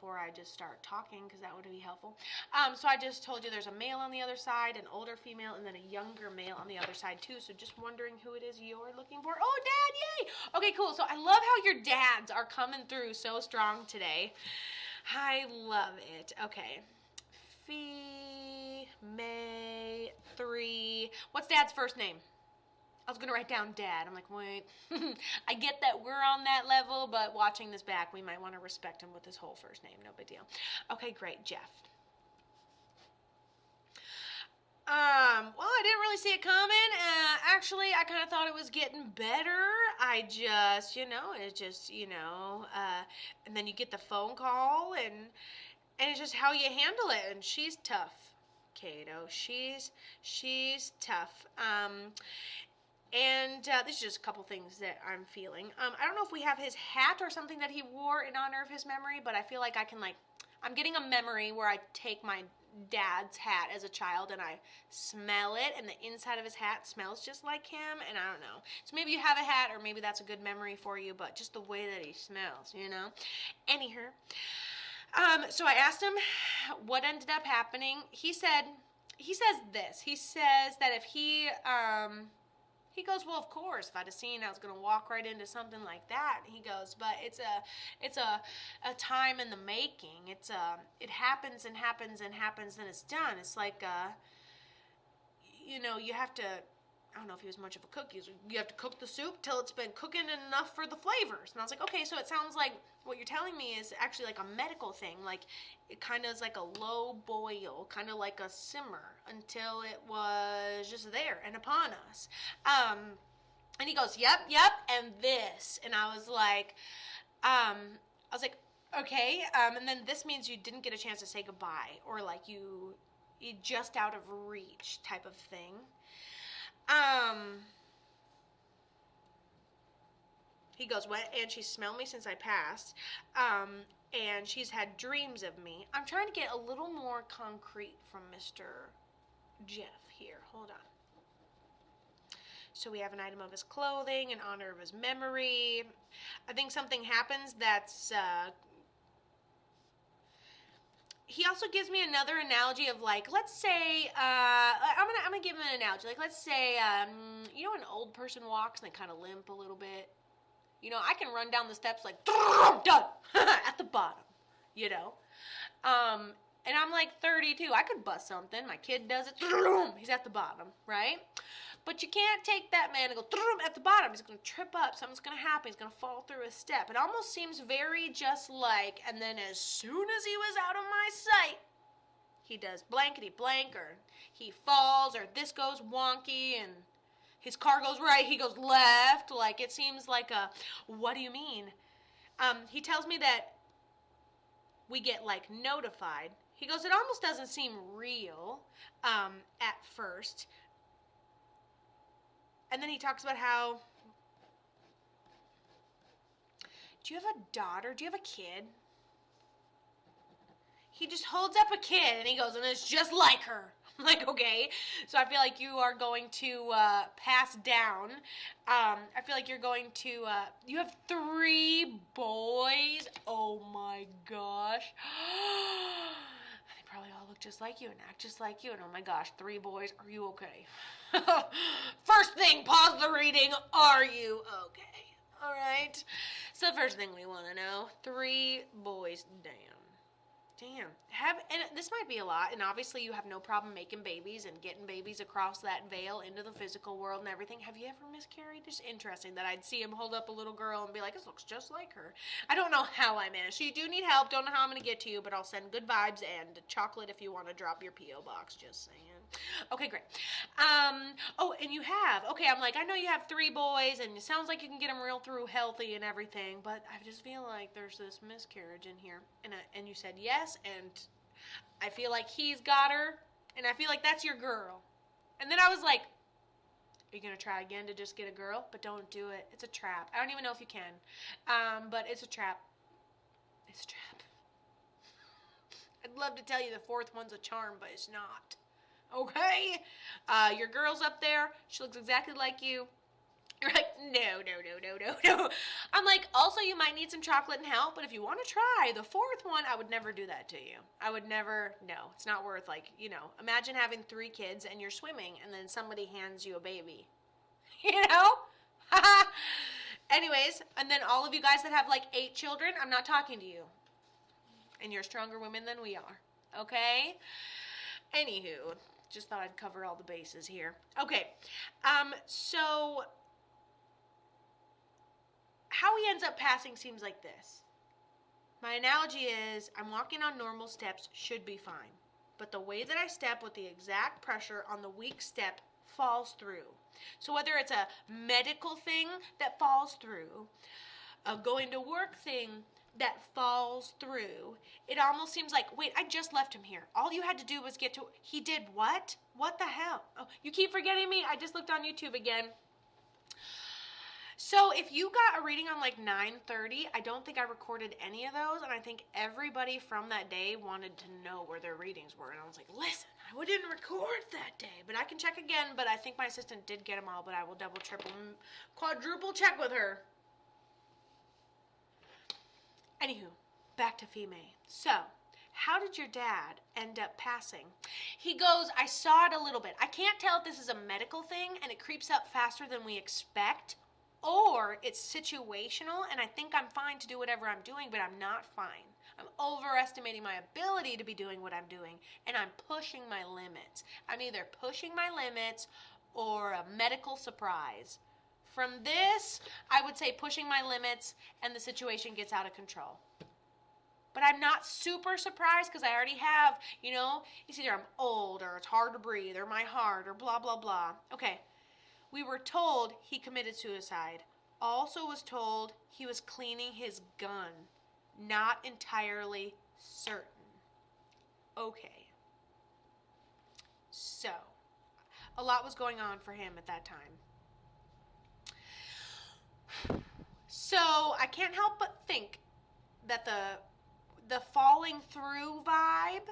before I just start talking, because that would be helpful. So I just told you there's a male on the other side, an older female, and then a younger male on the other side too. So just wondering who it is you're looking for. Oh, Dad, yay! Okay, cool. So I love how your dads are coming through so strong today. I love it. Okay. Feemae3. What's Dad's first name? I was going to write down Dad. I'm like, wait. I get that we're on that level, but watching this back, we might want to respect him with his whole first name. No big deal. Okay, great. Jeff. Well, I didn't really see it coming. Actually, I kind of thought it was getting better. I just, and then you get the phone call, and it's just how you handle it. And she's tough, Kato. She's tough. And this is just a couple things that I'm feeling. I don't know if we have his hat or something that he wore in honor of his memory, but I feel like I'm getting a memory where I take my dad's hat as a child and I smell it, and the inside of his hat smells just like him, and I don't know. So maybe you have a hat, or maybe that's a good memory for you, but just the way that he smells, Anywho. So I asked him what ended up happening. He says this. He says that if he goes, well, of course, if I'd have seen I was going to walk right into something like that. He goes, but it's a time in the making. It happens and happens and happens, then it's done. It's like, you have to, I don't know if he was much of a cook. You have to cook the soup till it's been cooking enough for the flavors. And I was like, okay, so it sounds like what you're telling me is actually like a medical thing. Like it kind of is like a low boil, kind of like a simmer until it was just there and upon us. And he goes, yep, and this. And I was like, okay. And then this means you didn't get a chance to say goodbye, or like you just out of reach type of thing. He goes, what? And she smelled me since I passed. And she's had dreams of me. I'm trying to get a little more concrete from Mr. Jeff here. Hold on. So we have an item of his clothing in honor of his memory. I think something happens that's, he also gives me another analogy of like, let's say, I'm gonna give him an analogy. Like, let's say, an old person walks and they kind of limp a little bit. I can run down the steps like, done, at the bottom, and I'm like 32. I could bust something. My kid does it, he's at the bottom, right? But you can't take that man and go at the bottom. He's going to trip up. Something's going to happen. He's going to fall through a step. It almost seems very just like, and then as soon as he was out of my sight, he does blankety blank, or he falls, or this goes wonky, and his car goes right, he goes left. Like, it seems like what do you mean? He tells me that we get, like, notified. He goes, it almost doesn't seem real at first. And then he talks about how, do you have a daughter? Do you have a kid? He just holds up a kid and he goes, and it's just like her. I'm like, okay. So I feel like you are going to pass down. I feel like you're going to, you have 3 boys. Oh my gosh. They probably all look just like you and act just like you. And oh my gosh, 3 boys. Are you okay? First thing, pause the reading. Are you okay? All right. So the first thing we want to know, 3 boys. Damn. And this might be a lot, and obviously you have no problem making babies and getting babies across that veil into the physical world and everything. Have you ever miscarried? It's interesting that I'd see him hold up a little girl and be like, this looks just like her. I don't know how I managed. So you do need help. Don't know how I'm going to get to you, but I'll send good vibes and chocolate if you want to drop your P.O. box. Just saying. Okay, great. And you have. Okay, I'm like, I know you have 3 boys, and it sounds like you can get them real through healthy and everything, but I just feel like there's this miscarriage in here. And you said yes, and I feel like he's got her, and I feel like that's your girl. And then I was like, are you going to try again to just get a girl? But don't do it. It's a trap. I don't even know if you can. But it's a trap. It's a trap. I'd love to tell you the 4th one's a charm, but it's not. Okay? Your girl's up there. She looks exactly like you. You're like, no. I'm like, also, you might need some chocolate and help, but if you want to try the fourth one, I would never do that to you. I would never, no, it's not worth, like, imagine having 3 kids and you're swimming and then somebody hands you a baby. Anyways, and then all of you guys that have like 8 children, I'm not talking to you. And you're stronger women than we are. Okay? Anywho, just thought I'd cover all the bases here. Okay. So how he ends up passing seems like this. My analogy is I'm walking on normal steps, should be fine. But the way that I step with the exact pressure on the weak step falls through. So whether it's a medical thing that falls through, a going to work thing that falls through, it almost seems like, wait, I just left him here. All you had to do was get to, he did what? What the hell? Oh, you keep forgetting me. I just looked on YouTube again. So if you got a reading on like 9:30, I don't think I recorded any of those, and I think everybody from that day wanted to know where their readings were, and I was like, listen, I didn't record that day, but I can check again, but I think my assistant did get them all, but I will double, triple, quadruple check with her. Anywho, back to Feemae. So, how did your dad end up passing? He goes, I saw it a little bit. I can't tell if this is a medical thing and it creeps up faster than we expect, or it's situational and I think I'm fine to do whatever I'm doing, but I'm not fine. I'm overestimating my ability to be doing what I'm doing, and I'm pushing my limits. I'm either pushing my limits or a medical surprise. From this, I would say pushing my limits and the situation gets out of control. But I'm not super surprised because I already have, it's either I'm old or it's hard to breathe or my heart or blah, blah, blah. Okay, we were told he committed suicide. Also was told he was cleaning his gun. Not entirely certain. Okay. So, a lot was going on for him at that time. So, I can't help but think that the falling through vibe,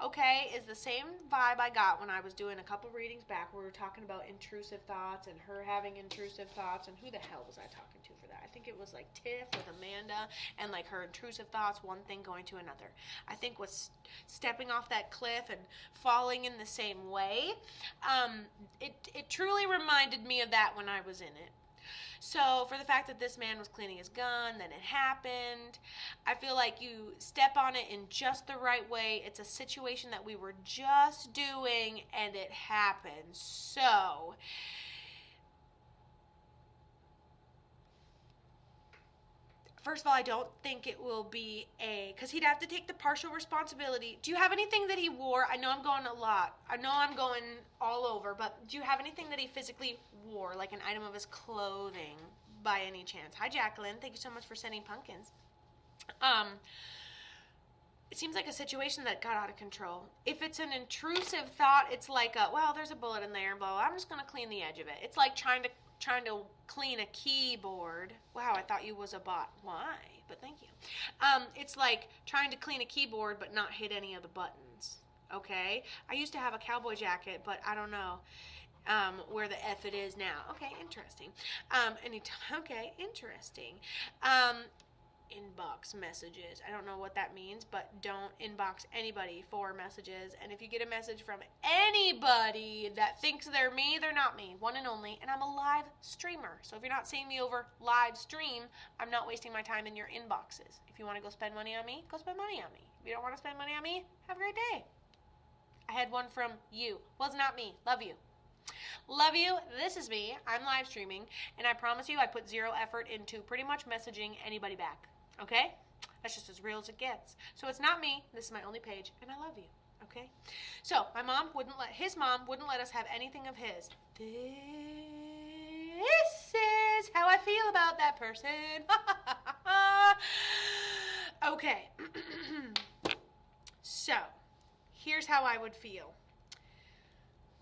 okay, is the same vibe I got when I was doing a couple readings back where we were talking about intrusive thoughts and her having intrusive thoughts, and who the hell was I talking to for that? I think it was like Tiff with Amanda, and like her intrusive thoughts, one thing going to another. I think was stepping off that cliff and falling in the same way. It truly reminded me of that when I was in it. So for the fact that this man was cleaning his gun, then it happened, I feel like you step on it in just the right way. It's a situation that we were just doing and it happened. So first of all, I don't think it will be because he'd have to take the partial responsibility. Do you have anything that he wore? I know I'm going a lot. I know I'm going all over, but do you have anything that he physically wore, like an item of his clothing by any chance? Hi, Jacqueline. Thank you so much for sending pumpkins. It seems like a situation that got out of control. If it's an intrusive thought, it's like, well, there's a bullet in there, blah, blah. I'm just going to clean the edge of it. It's like trying to clean a keyboard. Wow, I thought you was a bot. Why? But thank you. It's like trying to clean a keyboard but not hit any of the buttons. Okay? I used to have a cowboy jacket, but I don't know where the F it is now. Okay, interesting. Okay, interesting. Inbox messages. I don't know what that means, but don't inbox anybody for messages. And if you get a message from anybody that thinks they're me, they're not me. One and only. And I'm a live streamer. So if you're not seeing me over live stream, I'm not wasting my time in your inboxes. If you want to go spend money on me, go spend money on me. If you don't want to spend money on me, have a great day. I had one from you. Was not me. Love you. Love you. This is me. I'm live streaming. And I promise you I put zero effort into pretty much messaging anybody back. Okay? That's just as real as it gets. So it's not me. This is my only page, and I love you. Okay? So his mom wouldn't let us have anything of his. This is how I feel about that person. Okay. So, here's how I would feel.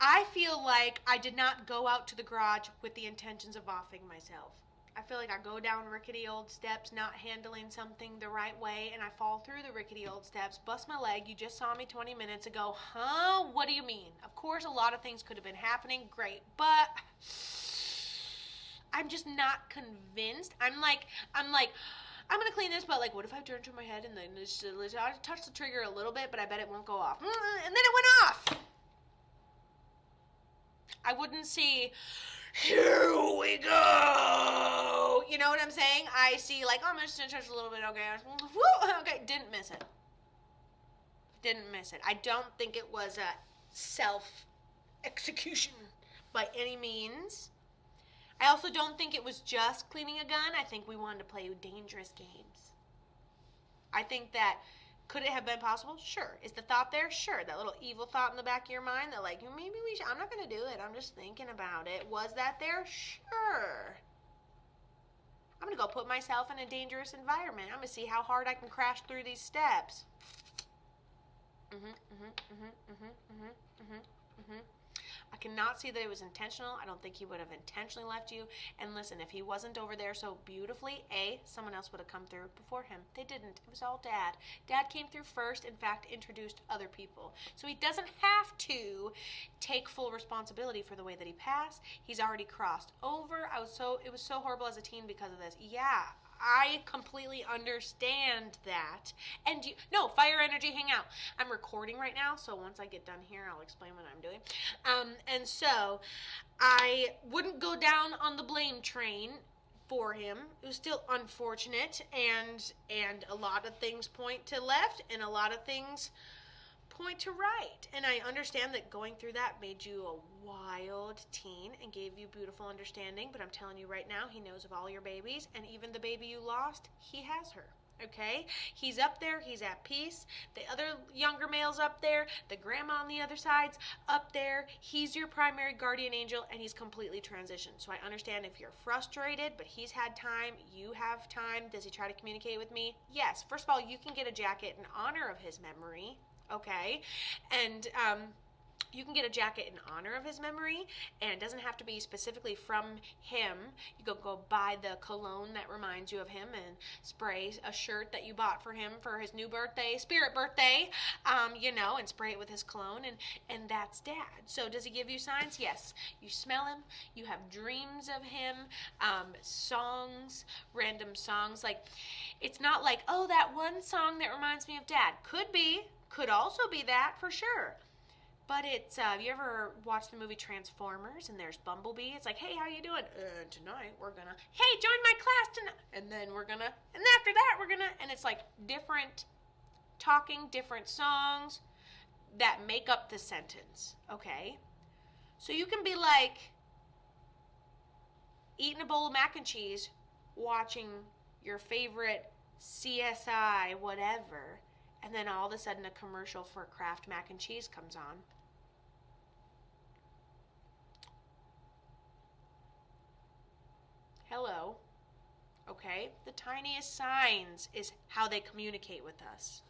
I feel like I did not go out to the garage with the intentions of offing myself. I feel like I go down rickety old steps, not handling something the right way, and I fall through the rickety old steps, bust my leg. You just saw me 20 minutes ago. Huh? What do you mean? Of course, a lot of things could have been happening. Great. But I'm just not convinced. I'm like, I'm gonna clean this, but like, what if I turn to my head and then just touch the trigger a little bit, but I bet it won't go off. And then it went off. I wouldn't see, here we go. You know what I'm saying? I see like, oh, I'm just gonna touch a little bit. Okay, didn't miss it. Didn't miss it. I don't think it was a self-execution by any means. I also don't think it was just cleaning a gun. I think we wanted to play dangerous games. I think that, could it have been possible? Sure. Is the thought there? Sure. That little evil thought in the back of your mind that like, maybe we should, I'm not going to do it. I'm just thinking about it. Was that there? Sure. I'm going to go put myself in a dangerous environment. I'm going to see how hard I can crash through these steps. I cannot see that it was intentional. I don't think he would have intentionally left you. And listen, if he wasn't over there so beautifully, someone else would have come through before him. They didn't. It was all Dad. Dad came through first, in fact, introduced other people. So he doesn't have to take full responsibility for the way that he passed. He's already crossed over. It was so horrible as a teen because of this. Yeah. I completely understand that. And fire energy, hang out. I'm recording right now, so once I get done here, I'll explain what I'm doing. And so I wouldn't go down on the blame train for him. It was still unfortunate, and a lot of things point to left, and a lot of things point to right. And I understand that going through that made you a wild teen and gave you beautiful understanding, but I'm telling you right now, he knows of all your babies, and even the baby you lost, he has her. Okay? He's up there, he's at peace. The other younger male's up there, the grandma on the other side's up there. He's your primary guardian angel, and he's completely transitioned. So I understand if you're frustrated, but he's had time, you have time. Does he try to communicate with me? Yes. First of all, you can get a jacket in honor of his memory. Okay, and you can get a jacket in honor of his memory, and it doesn't have to be specifically from him. You can go buy the cologne that reminds you of him and spray a shirt that you bought for him for his new birthday, spirit birthday, and spray it with his cologne, and that's Dad. So does he give you signs? Yes. You smell him. You have dreams of him, songs, random songs. Like, it's not like, oh, that one song that reminds me of Dad. Could be. Could also be that, for sure. But it's, have you ever watched the movie Transformers, and there's Bumblebee? It's like, hey, how you doing? Tonight we're gonna, hey, join my class tonight. And then we're gonna, and after that we're gonna, and it's like different talking, different songs that make up the sentence, okay? So you can be like, eating a bowl of mac and cheese, watching your favorite CSI, whatever, and then all of a sudden a commercial for Kraft mac and cheese comes on. Hello. Okay? The tiniest signs is how they communicate with us.